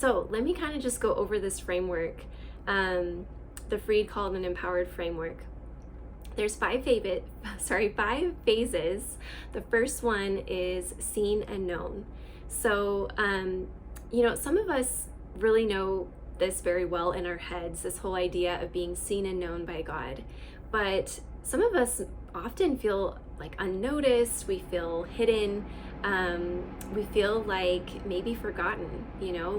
So let me kind of just go over this framework, the Freed, Called, and Empowered framework. There's five phases. The first one is seen and known. So, some of us really know this very well in our heads, this whole idea of being seen and known by God. But some of us often feel like unnoticed, we feel hidden, we feel like maybe forgotten,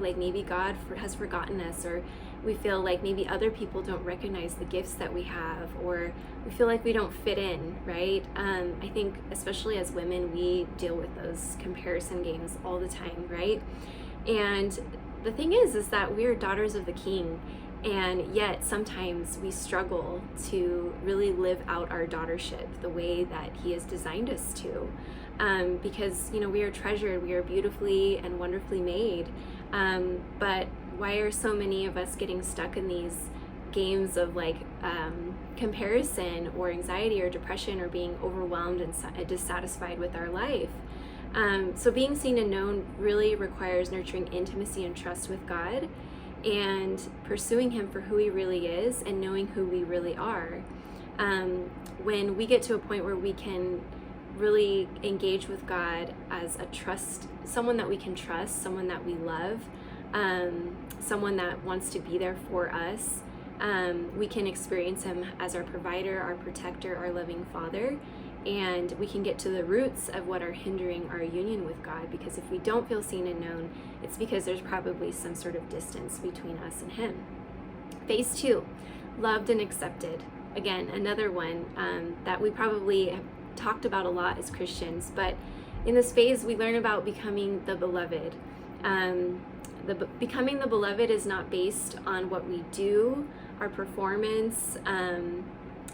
like maybe God has forgotten us, or we feel like maybe other people don't recognize the gifts that we have, or we feel like we don't fit in, right? I think especially as women, we deal with those comparison games all the time, right? And the thing is that we're daughters of the King, and yet sometimes we struggle to really live out our daughtership the way that He has designed us to, because we are treasured, we are beautifully and wonderfully made, but why are so many of us getting stuck in these games of comparison or anxiety or depression, or being overwhelmed and dissatisfied with our life? So being seen and known really requires nurturing intimacy and trust with God, and pursuing Him for who He really is, and knowing who we really are. When we get to a point where we can really engage with God as someone that we can trust, someone that we love, someone that wants to be there for us, we can experience Him as our provider, our protector, our loving Father, and we can get to the roots of what are hindering our union with God, because if we don't feel seen and known, it's because there's probably some sort of distance between us and Him. Phase 2, loved and accepted. Again, another one that we probably have talked about a lot as Christians, but in this phase we learn about becoming the beloved. Becoming the beloved is not based on what we do, our performance,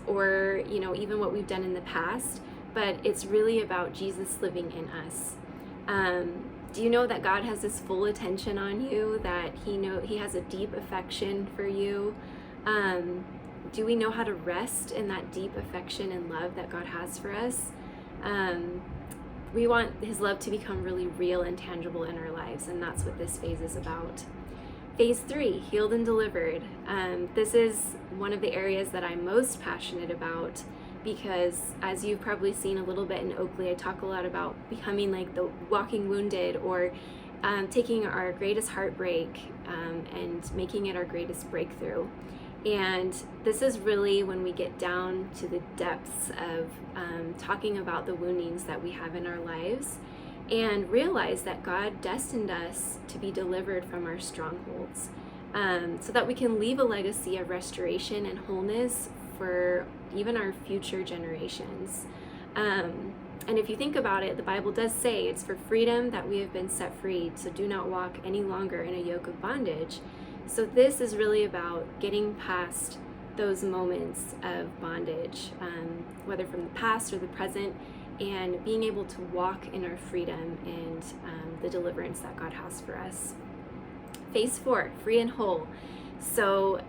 or even what we've done in the past, but it's really about Jesus living in us. Do you know that God has His full attention on you, that He has a deep affection for you? Do we know how to rest in that deep affection and love that God has for us? We want His love to become really real and tangible in our lives, and that's what this phase is about. Phase 3, healed and delivered. This is one of the areas that I'm most passionate about, because as you've probably seen a little bit in Oakley, I talk a lot about becoming like the walking wounded, or taking our greatest heartbreak and making it our greatest breakthrough. And this is really when we get down to the depths of talking about the woundings that we have in our lives, and realize that God destined us to be delivered from our strongholds, so that we can leave a legacy of restoration and wholeness for even our future generations. And if you think about it, the Bible does say it's for freedom that we have been set free, so do not walk any longer in a yoke of bondage. So this is really about getting past those moments of bondage, whether from the past or the present, and being able to walk in our freedom and the deliverance that God has for us. Phase 4, free and whole. So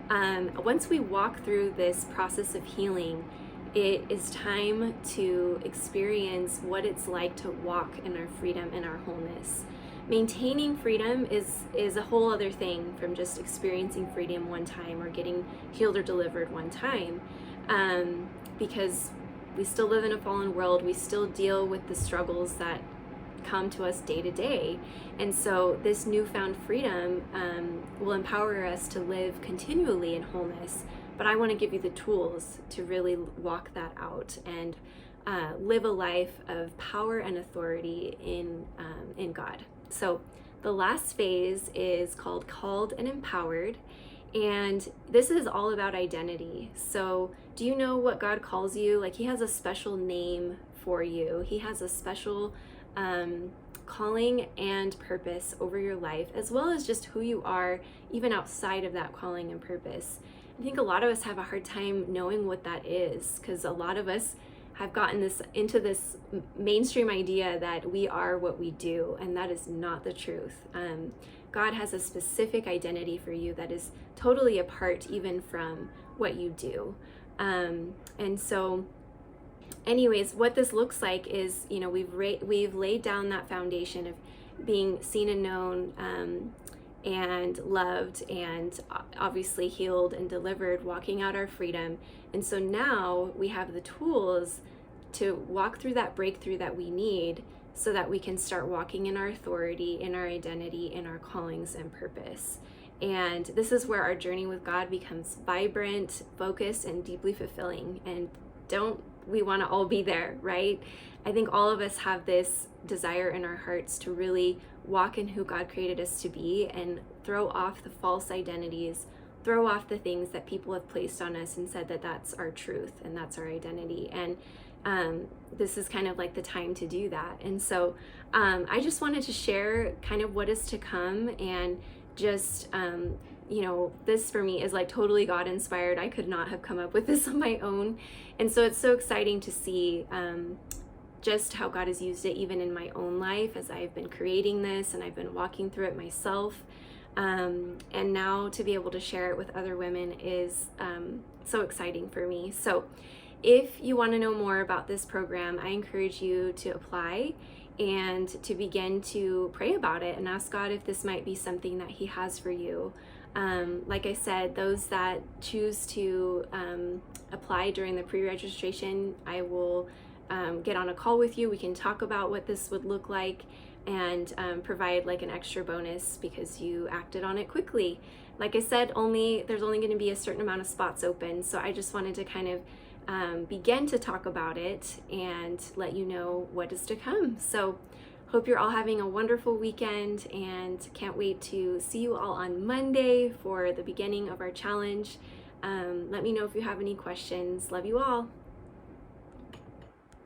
once we walk through this process of healing, it is time to experience what it's like to walk in our freedom and our wholeness. Maintaining freedom is a whole other thing from just experiencing freedom one time or getting healed or delivered one time, because we still live in a fallen world. We still deal with the struggles that come to us day to day. And so this newfound freedom will empower us to live continually in wholeness. But I want to give you the tools to really walk that out and live a life of power and authority in God. So the last phase is called and empowered. And this is all about identity. So do you know what God calls you? Like, He has a special name for you. He has a special calling and purpose over your life, as well as just who you are, even outside of that calling and purpose. I think a lot of us have a hard time knowing what that is, because a lot of us have gotten into this mainstream idea that we are what we do, and that is not the truth. God has a specific identity for you that is totally apart even from what you do. And so anyways, what this looks like is, we've laid down that foundation of being seen and known, and loved and obviously healed and delivered, walking out our freedom. And so now we have the tools to walk through that breakthrough that we need so that we can start walking in our authority, in our identity, in our callings and purpose. And this is where our journey with God becomes vibrant, focused, and deeply fulfilling. And don't we want to all be there, right? I think all of us have this desire in our hearts to really walk in who God created us to be and throw off the false identities, throw off the things that people have placed on us and said that that's our truth and that's our identity. And this is kind of like the time to do that. And so I just wanted to share kind of what is to come, and just this for me is like totally God inspired. I could not have come up with this on my own. And so it's so exciting to see just how God has used it even in my own life as I've been creating this and I've been walking through it myself. And now to be able to share it with other women is so exciting for me. So if you want to know more about this program, I encourage you to apply and to begin to pray about it and ask God if this might be something that He has for you. Like I said, those that choose to apply during the pre-registration, I will get on a call with you. We can talk about what this would look like and provide like an extra bonus because you acted on it quickly. Like I said, there's only going to be a certain amount of spots open, so I just wanted to kind of begin to talk about it and let you know what is to come. So hope you're all having a wonderful weekend, and can't wait to see you all on Monday for the beginning of our challenge. Let me know if you have any questions. Love you all.